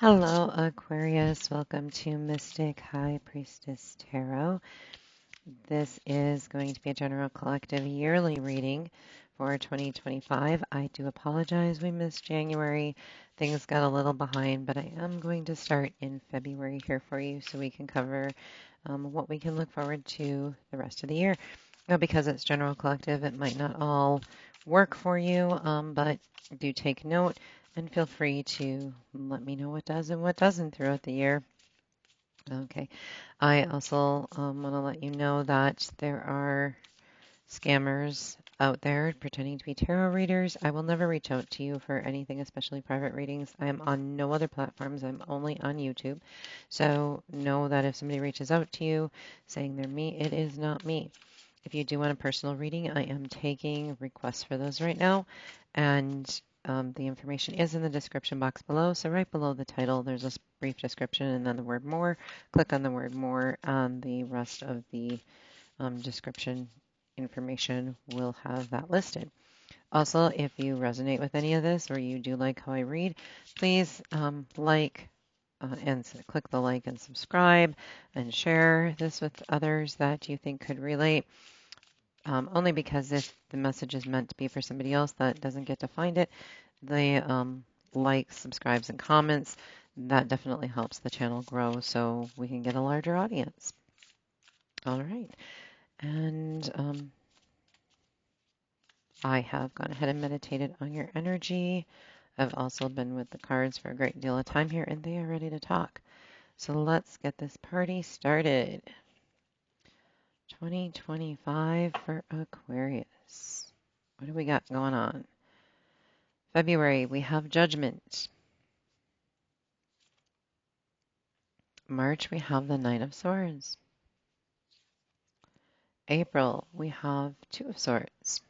Hello, Aquarius. Welcome to Mystic High Priestess Tarot. This is going to be a general collective yearly reading for 2025. I do apologize. We missed January. Things got a little behind, but I am going to start in February here for you so we can cover what we can look forward to the rest of the year. Now, because it's general collective, it might not all work for you, but do take note. And feel free to let me know what does and what doesn't throughout the year. Okay. I also want to let you know that there are scammers out there pretending to be tarot readers. I will never reach out to you for anything, especially private readings. I am on no other platforms. I'm only on YouTube. So know that if somebody reaches out to you saying they're me, it is not me. If you do want a personal reading, I am taking requests for those right now. And the information is in the description box below. So right below the title, there's a brief description and then the word more. Click on the word more and the rest of the description information will have that listed. Also, if you resonate with any of this or you do like how I read, please like and click the like and subscribe and share this with others that you think could relate. Only because if the message is meant to be for somebody else that doesn't get to find it, the likes, subscribes, and comments, that definitely helps the channel grow so we can get a larger audience. All right. And I have gone ahead and meditated on your energy. I've also been with the cards for a great deal of time here, and they are ready to talk. So let's get this party started. 2025 for Aquarius. What do we got going on? February, we have Judgment. March, we have the Knight of Swords. April, we have Two of Swords.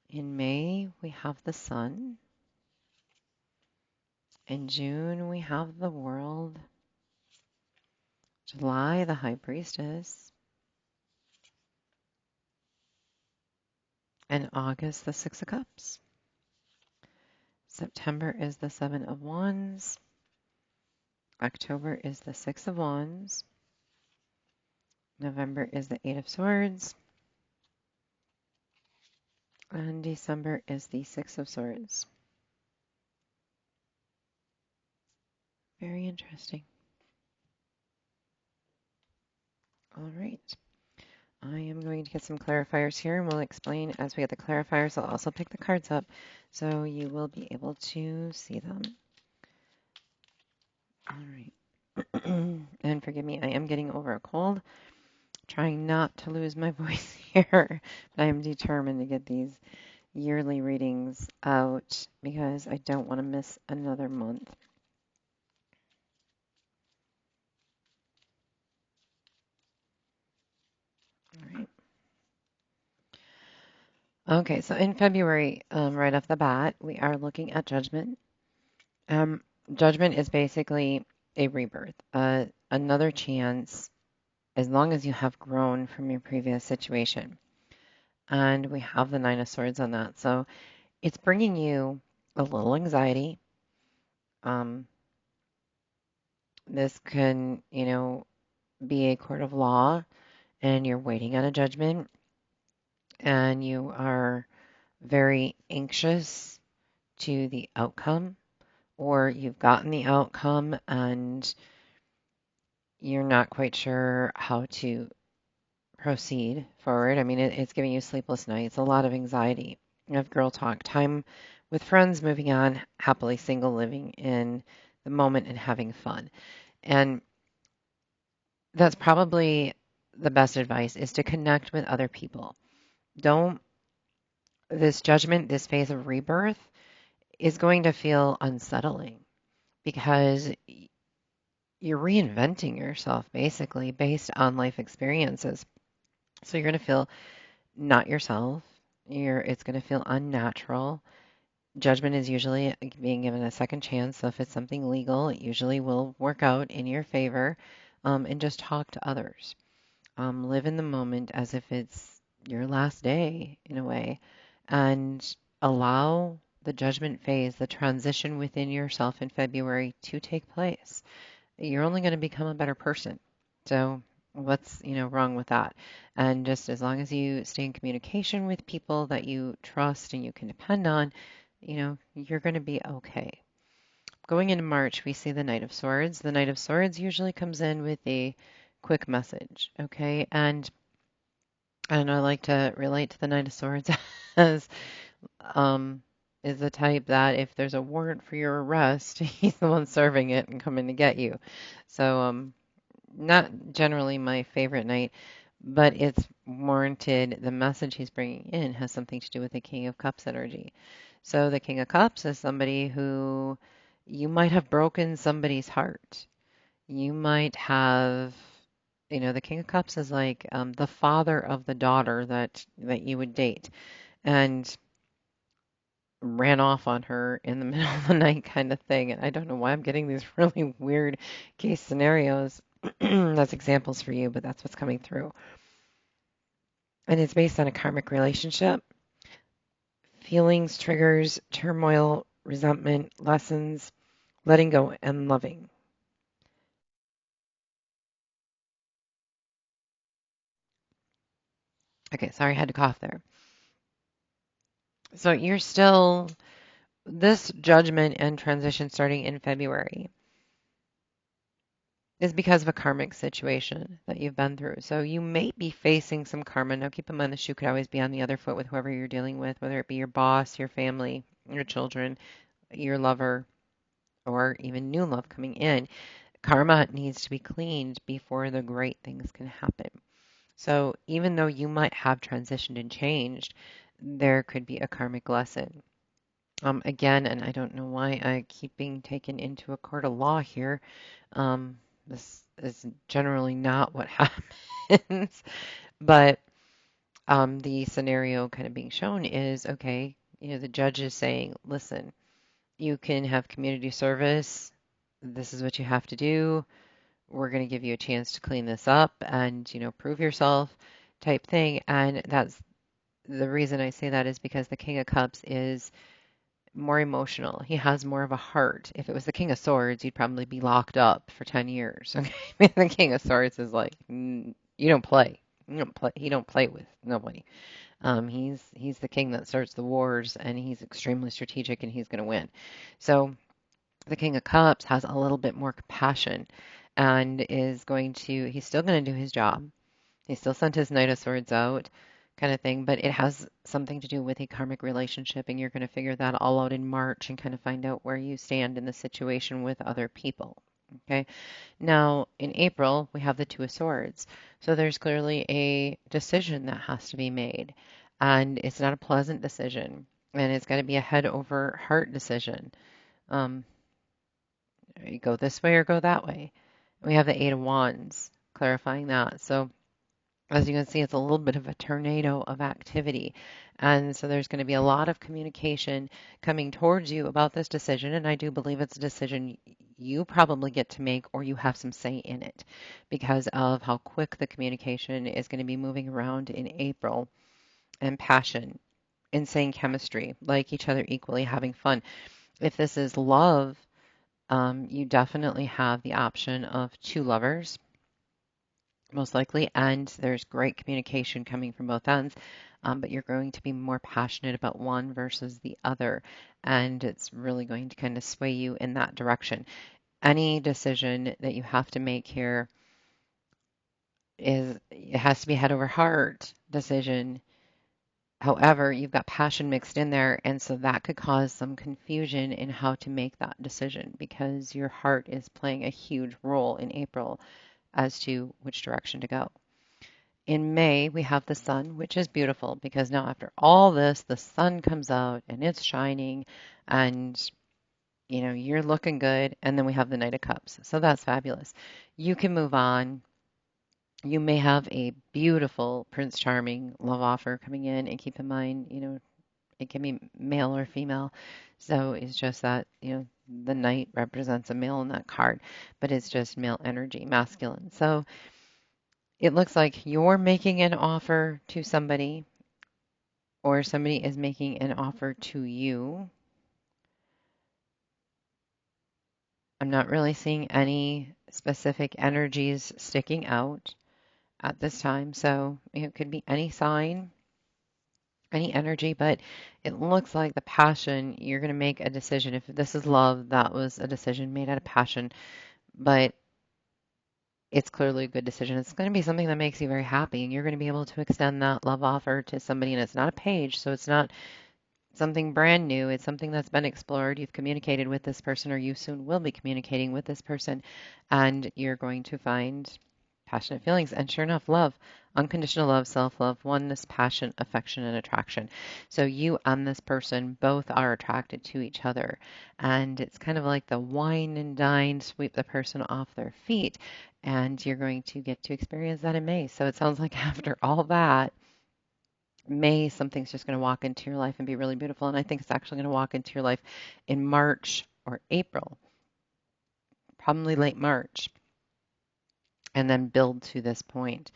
In May, we have the Sun. In June, we have the World. July, the High Priestess. And August, the Six of Cups. September is the Seven of Wands. October is the Six of Wands. November is the Eight of Swords. And December is the Six of Swords. Very interesting. All right. I am going to get some clarifiers here and we'll explain as we get the clarifiers. I'll also pick the cards up so you will be able to see them. All right. And forgive me, I am getting over a cold. Trying not to lose my voice here. But I am determined to get these yearly readings out because I don't want to miss another month. All right. Okay, so in February, right off the bat, we are looking at Judgment. Judgment is basically a rebirth, another chance as long as you have grown from your previous situation. And we have the Nine of Swords on that. So it's bringing you a little anxiety. This can, be a court of law and you're waiting on a judgment and you are very anxious to the outcome, or you've gotten the outcome and you're not quite sure how to proceed forward. I mean, it's giving you sleepless nights, a lot of anxiety. You have girl talk, time with friends, moving on, happily single, living in the moment and having fun. And that's probably the best advice, is to connect with other people. This judgment, this phase of rebirth is going to feel unsettling because you're reinventing yourself basically based on life experiences. So you're going to feel not yourself. It's going to feel unnatural. Judgment is usually being given a second chance. So if it's something legal, it usually will work out in your favor. And just talk to others. Live in the moment as if it's your last day in a way, and allow the judgment phase, the transition within yourself in February to take place. You're only going to become a better person. So what's, wrong with that? And just as long as you stay in communication with people that you trust and you can depend on, you're going to be okay. Going into March, we see the Knight of Swords. The Knight of Swords usually comes in with a quick message, okay? And I like to relate to the Knight of Swords as um, is the type that if there's a warrant for your arrest, he's the one serving it and coming to get you. So, not generally my favorite knight, but it's warranted. The message he's bringing in has something to do with the King of Cups energy. So, the King of Cups is somebody who you might have broken somebody's heart. You might have, the King of Cups is like the father of the daughter that you would date. And ran off on her in the middle of the night kind of thing. And I don't know why I'm getting these really weird case scenarios. That's examples for you, but that's what's coming through. And it's based on a karmic relationship. Feelings, triggers, turmoil, resentment, lessons, letting go, and loving. Okay, sorry, I had to cough there. So you're still, this judgment and transition starting in February is because of a karmic situation that you've been through. So you may be facing some karma. Now, keep in mind the shoe could always be on the other foot with whoever you're dealing with, whether it be your boss, your family, your children, your lover, or even new love coming in. Karma needs to be cleaned before the great things can happen. So even though you might have transitioned and changed, there could be a karmic lesson. Again, and I don't know why I keep being taken into a court of law here. This is generally not what happens, but the scenario kind of being shown is okay, the judge is saying, listen, you can have community service. This is what you have to do. We're going to give you a chance to clean this up and, prove yourself type thing. And that's the reason I say that is because the King of Cups is more emotional. He has more of a heart. If it was the King of Swords, you'd probably be locked up for 10 years. Okay, the King of Swords is like, you don't play. You don't play. He don't play with nobody. He's the king that starts the wars, and he's extremely strategic, and he's going to win. So the King of Cups has a little bit more compassion, and is going to. He's still going to do his job. He still sent his Knight of Swords out, kind of thing, but it has something to do with a karmic relationship, and you're going to figure that all out in March and kind of find out where you stand in the situation with other people. Okay. Now, in April, we have the Two of Swords. So there's clearly a decision that has to be made, and it's not a pleasant decision, and it's going to be a head over heart decision. Um, you go this way or go that way. We have the Eight of Wands clarifying that. So as you can see, it's a little bit of a tornado of activity. And so there's going to be a lot of communication coming towards you about this decision. And I do believe it's a decision you probably get to make or you have some say in it because of how quick the communication is going to be moving around in April, and passion, insane chemistry, like each other equally, having fun. If this is love, you definitely have the option of two lovers most likely, and there's great communication coming from both ends, but you're going to be more passionate about one versus the other, and it's really going to kind of sway you in that direction. Any decision that you have to make here it has to be head over heart decision. However, you've got passion mixed in there, and so that could cause some confusion in how to make that decision because your heart is playing a huge role in April as to which direction to go. In May, we have the sun, which is beautiful because now after all this, the sun comes out and it's shining and you're looking good. And then we have the Knight of Cups. So that's fabulous. You can move on. You may have a beautiful Prince Charming love offer coming in, and keep in mind, it can be male or female. So it's just that, the knight represents a male in that card, but it's just male energy, masculine. So it looks like you're making an offer to somebody, or somebody is making an offer to you. I'm not really seeing any specific energies sticking out at this time. So it could be any sign, any energy, but it looks like the passion, you're going to make a decision. If this is love, that was a decision made out of passion, but it's clearly a good decision. It's going to be something that makes you very happy, and you're going to be able to extend that love offer to somebody, and it's not a page, so it's not something brand new. It's something that's been explored. You've communicated with this person, or you soon will be communicating with this person, and you're going to find passionate feelings. And sure enough, love, unconditional love, self-love, oneness, passion, affection, and attraction. So you and this person both are attracted to each other. And it's kind of like the wine and dine, sweep the person off their feet. And you're going to get to experience that in May. So it sounds like after all that, May, something's just going to walk into your life and be really beautiful. And I think it's actually going to walk into your life in March or April, probably late March, and then build to this point.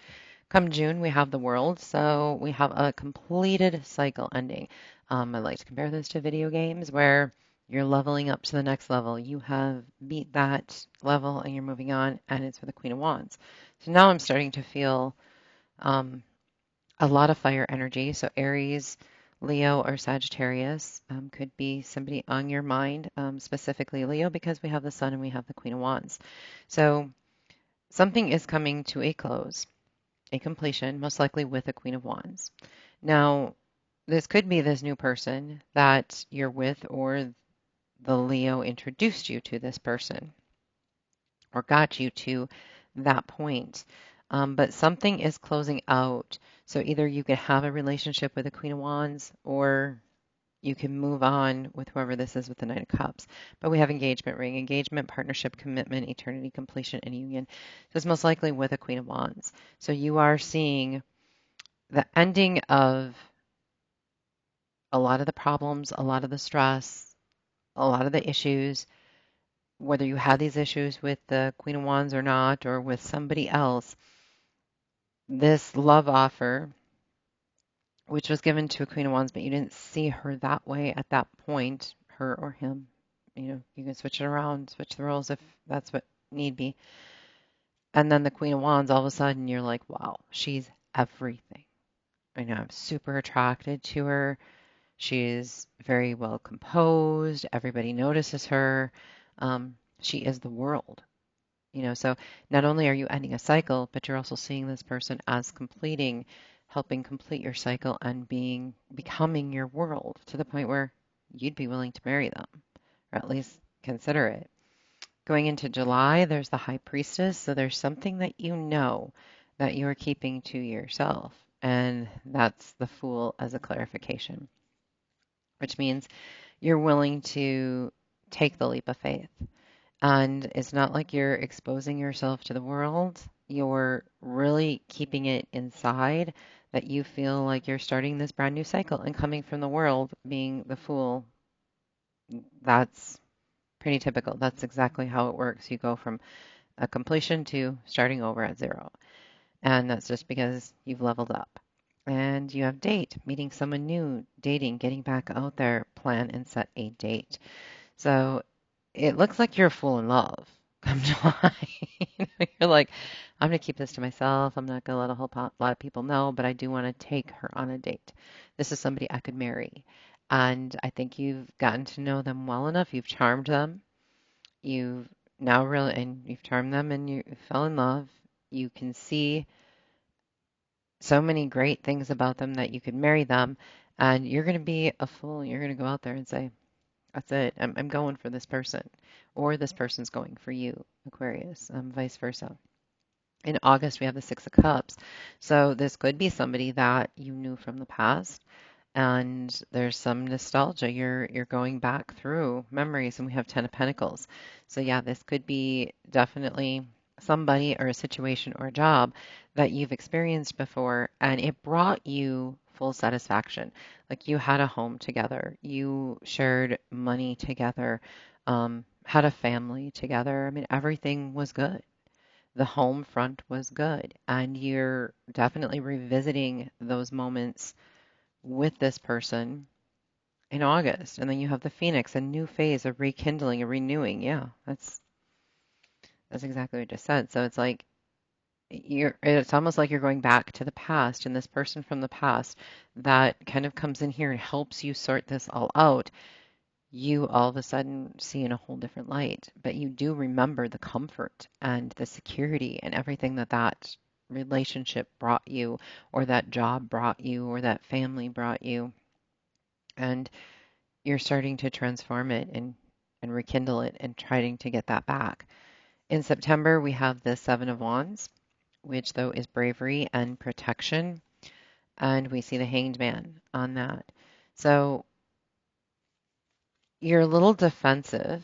Come June, we have the world. So we have a completed cycle ending. I like to compare this to video games where you're leveling up to the next level. You have beat that level and you're moving on, and it's for the Queen of Wands. So now I'm starting to feel um, a lot of fire energy. So Aries, Leo, or Sagittarius could be somebody on your mind, specifically Leo, because we have the Sun and we have the Queen of Wands. So something is coming to a close, a completion, most likely with a Queen of Wands. Now, this could be this new person that you're with, or the Leo introduced you to this person or got you to that point. But something is closing out. So either you could have a relationship with the Queen of Wands, or you can move on with whoever this is with the Knight of Cups. But we have engagement ring, engagement, partnership, commitment, eternity, completion, and union. So it's most likely with a Queen of Wands. So you are seeing the ending of a lot of the problems, a lot of the stress, a lot of the issues, whether you had these issues with the Queen of Wands or not, or with somebody else. This love offer, which was given to a Queen of Wands, but you didn't see her that way at that point, her or him. You can switch it around, switch the roles if that's what need be. And then the Queen of Wands, all of a sudden, you're like, wow, she's everything. I know I'm super attracted to her. She's very well composed. Everybody notices her. She is the world. So not only are you ending a cycle, but you're also seeing this person as completing, helping complete your cycle and becoming your world to the point where you'd be willing to marry them, or at least consider it. Going into July, there's the High Priestess, so there's something that you know that you are keeping to yourself, and that's the Fool as a clarification, which means you're willing to take the leap of faith. And it's not like you're exposing yourself to the world. You're really keeping it inside, that you feel like you're starting this brand new cycle and coming from the world being the Fool. That's pretty typical. That's exactly how it works. You go from a completion to starting over at zero. And that's just because you've leveled up. And you have date, meeting someone new, dating, getting back out there, plan and set a date. So it looks like you're a fool in love come July. You're like, I'm going to keep this to myself. I'm not going to let a whole lot of people know, but I do want to take her on a date. This is somebody I could marry. And I think you've gotten to know them well enough. You've charmed them. You've you've charmed them and you fell in love. You can see so many great things about them that you could marry them. And you're going to be a fool. You're going to go out there and say, that's it. I'm going for this person, or this person's going for you, Aquarius, vice versa. In August, we have the Six of Cups. So this could be somebody that you knew from the past, and there's some nostalgia. You're going back through memories, and we have Ten of Pentacles. So yeah, this could be definitely somebody or a situation or a job that you've experienced before, and it brought you full satisfaction. Like you had a home together, you shared money together, had a family together. I mean, everything was good. The home front was good, and you're definitely revisiting those moments with this person in August. And then you have the Phoenix, a new phase, a rekindling, a renewing. Yeah, that's That's exactly what I just said. So it's like it's almost like you're going back to the past, and this person from the past that kind of comes in here and helps you sort this all out, you all of a sudden see in a whole different light. But you do remember the comfort and the security and everything that that relationship brought you, or that job brought you, or that family brought you. And you're starting to transform it and rekindle it and trying to get that back. In September, we have the Seven of Wands, which though is bravery and protection. And we see the Hanged Man on that. So you're a little defensive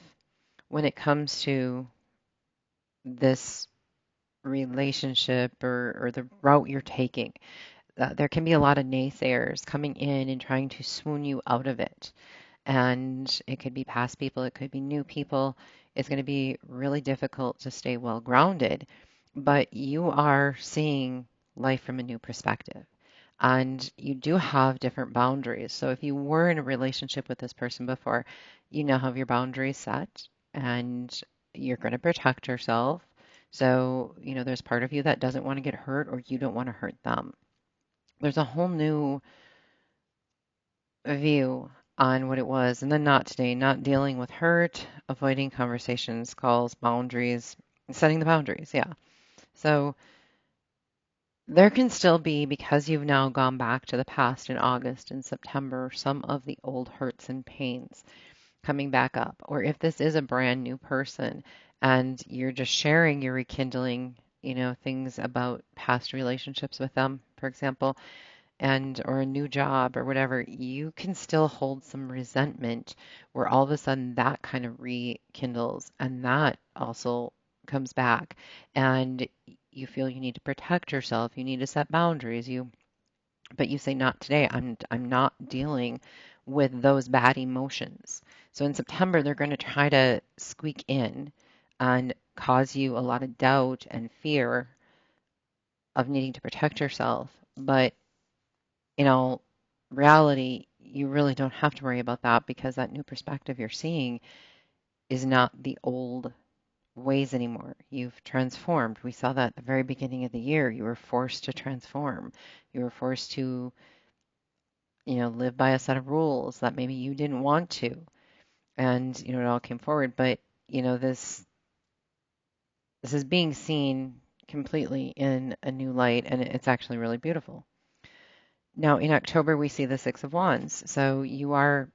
when it comes to this relationship or the route you're taking. There can be a lot of naysayers coming in and trying to swoon you out of it. And it could be past people, it could be new people. It's going to be really difficult to stay well grounded, but you are seeing life from a new perspective. And you do have different boundaries. So if you were in a relationship with this person before, you now have your boundaries set and you're going to protect yourself. So, there's part of you that doesn't want to get hurt or you don't want to hurt them. There's a whole new view on what it was. And then not today, not dealing with hurt, avoiding conversations, calls, boundaries, setting the boundaries. Yeah. So there can still be, because you've now gone back to the past in August and September, some of the old hurts and pains coming back up. Or if this is a brand new person and you're just sharing, you're rekindling, things about past relationships with them, for example, and or a new job or whatever, you can still hold some resentment where all of a sudden that kind of rekindles and that also comes back and you feel you need to protect yourself, you need to set boundaries, but you say not today. I'm not dealing with those bad emotions. So in September they're going to try to squeak in and cause you a lot of doubt and fear of needing to protect yourself. But in all reality, you really don't have to worry about that because that new perspective you're seeing is not the old ways anymore. You've transformed. We saw that at the very beginning of the year. You were forced to transform. You were forced to, live by a set of rules that maybe you didn't want to. And, it all came forward. But, this is being seen completely in a new light, and it's actually really beautiful. Now, in October, we see the Six of Wands. So you are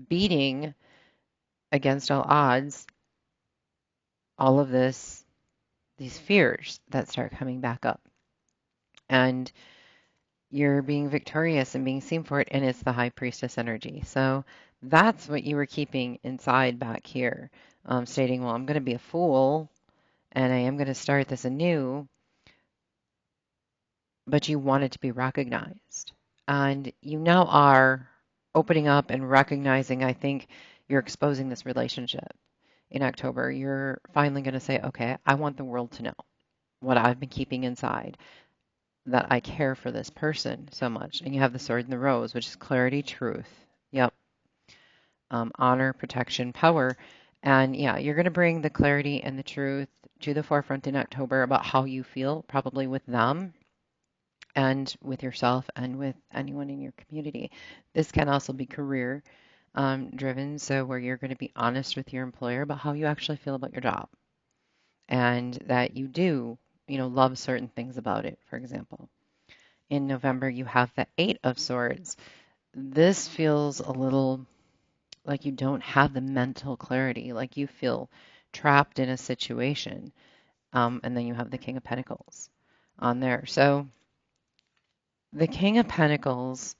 beating against all odds all of these fears that start coming back up. And you're being victorious and being seen for it, and it's the High Priestess energy. So that's what you were keeping inside back here, stating, well, I'm going to be a fool and I am going to start this anew, but you want it to be recognized. And you now are opening up and recognizing, I think you're exposing this relationship in October. You're finally going to say, okay, I want the world to know what I've been keeping inside, that I care for this person so much. And you have the sword and the rose, which is clarity, truth. Yep. Honor, protection, power. And yeah, you're going to bring the clarity and the truth to the forefront in October about how you feel, probably with them and with yourself and with anyone in your community. This can also be career driven, so where you're going to be honest with your employer about how you actually feel about your job and that you do, love certain things about it, for example. In November, you have the Eight of Swords. This feels a little like you don't have the mental clarity, like you feel trapped in a situation. And then you have the King of Pentacles on there. So the King of Pentacles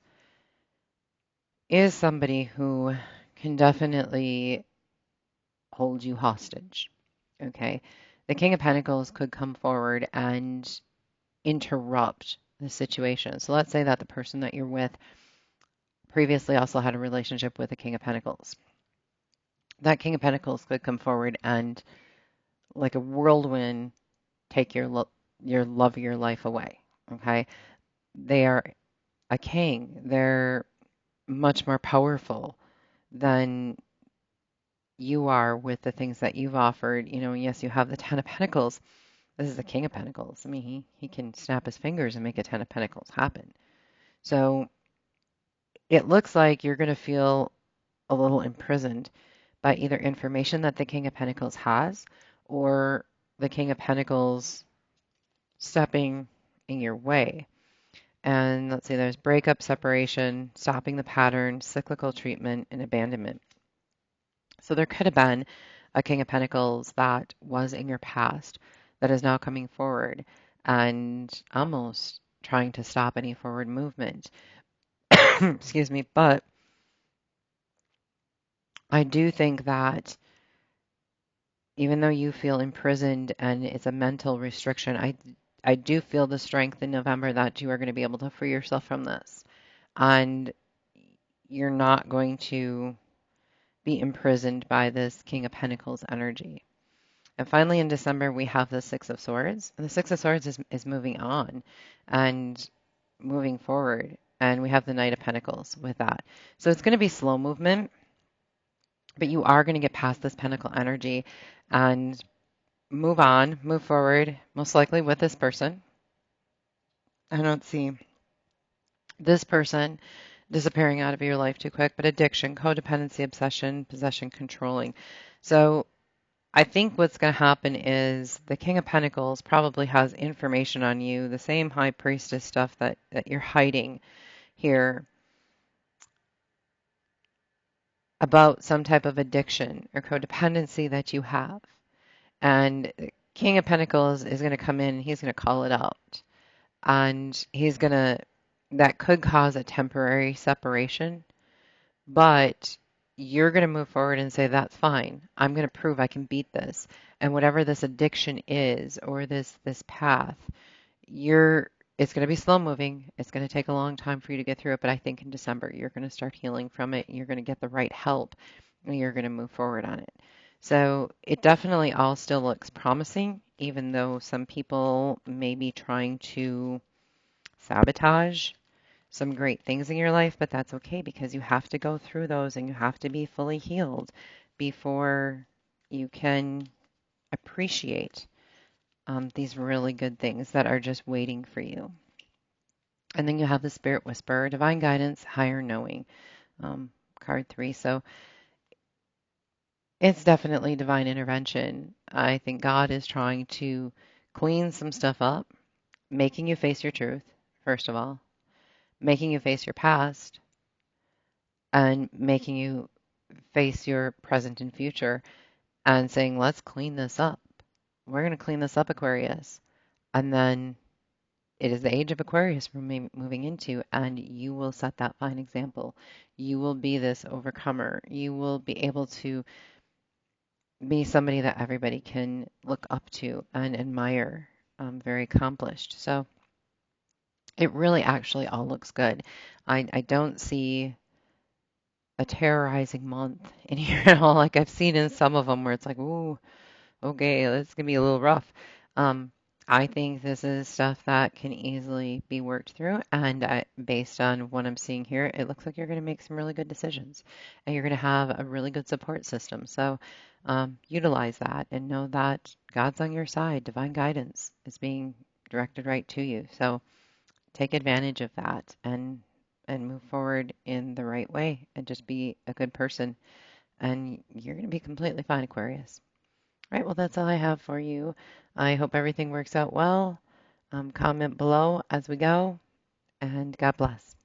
is somebody who can definitely hold you hostage. Okay. The King of Pentacles could come forward and interrupt the situation. So let's say that the person that you're with previously also had a relationship with a King of Pentacles. That King of Pentacles could come forward and, like a whirlwind, take your love of your life away. Okay, they are a king. They're much more powerful than you are with the things that you've offered. Yes, you have the Ten of Pentacles. This is the King of Pentacles. I mean, he can snap his fingers and make a Ten of Pentacles happen. So it looks like you're going to feel a little imprisoned by either information that the King of Pentacles has or the King of Pentacles stepping in your way. And let's see, there's breakup, separation, stopping the pattern, cyclical treatment, and abandonment. So there could have been a King of Pentacles that was in your past that is now coming forward and almost trying to stop any forward movement. Excuse me. But I do think that even though you feel imprisoned and it's a mental restriction, I do feel the strength in November that you are going to be able to free yourself from this. And you're not going to be imprisoned by this King of Pentacles energy. And finally, in December, we have the Six of Swords. And the Six of Swords is moving on and moving forward. And we have the Knight of Pentacles with that. So it's going to be slow movement, but you are going to get past this Pentacle energy and move on, move forward, most likely with this person. I don't see this person disappearing out of your life too quick, but addiction, codependency, obsession, possession, controlling. So I think what's going to happen is the King of Pentacles probably has information on you, the same High Priestess stuff that you're hiding here about some type of addiction or codependency that you have. And King of Pentacles is going to come in and he's going to call it out. And that could cause a temporary separation, but you're going to move forward and say, that's fine. I'm going to prove I can beat this. And whatever this addiction is or this path, it's going to be slow moving. It's going to take a long time for you to get through it. But I think in December, you're going to start healing from it. You're going to get the right help and you're going to move forward on it. So it definitely all still looks promising, even though some people may be trying to sabotage some great things in your life, but that's okay because you have to go through those and you have to be fully healed before you can appreciate these really good things that are just waiting for you. And then you have the Spirit Whisperer, Divine Guidance, Higher Knowing, card 3. So it's definitely divine intervention. I think God is trying to clean some stuff up, making you face your truth, first of all, making you face your past, and making you face your present and future and saying, let's clean this up. We're going to clean this up, Aquarius. And then it is the age of Aquarius we're moving into, and you will set that fine example. You will be this overcomer. You will be able to be somebody that everybody can look up to and admire, very accomplished. So it really actually all looks good. I don't see a terrorizing month in here at all, like I've seen in some of them where it's like, ooh, okay, that's gonna be a little rough. I think this is stuff that can easily be worked through, and based on what I'm seeing here, it looks like you're going to make some really good decisions, and you're going to have a really good support system. So utilize that and know that God's on your side. Divine guidance is being directed right to you. So take advantage of that and move forward in the right way, and just be a good person, and you're going to be completely fine, Aquarius. All right, well, that's all I have for you. I hope everything works out well. Comment below as we go, and God bless.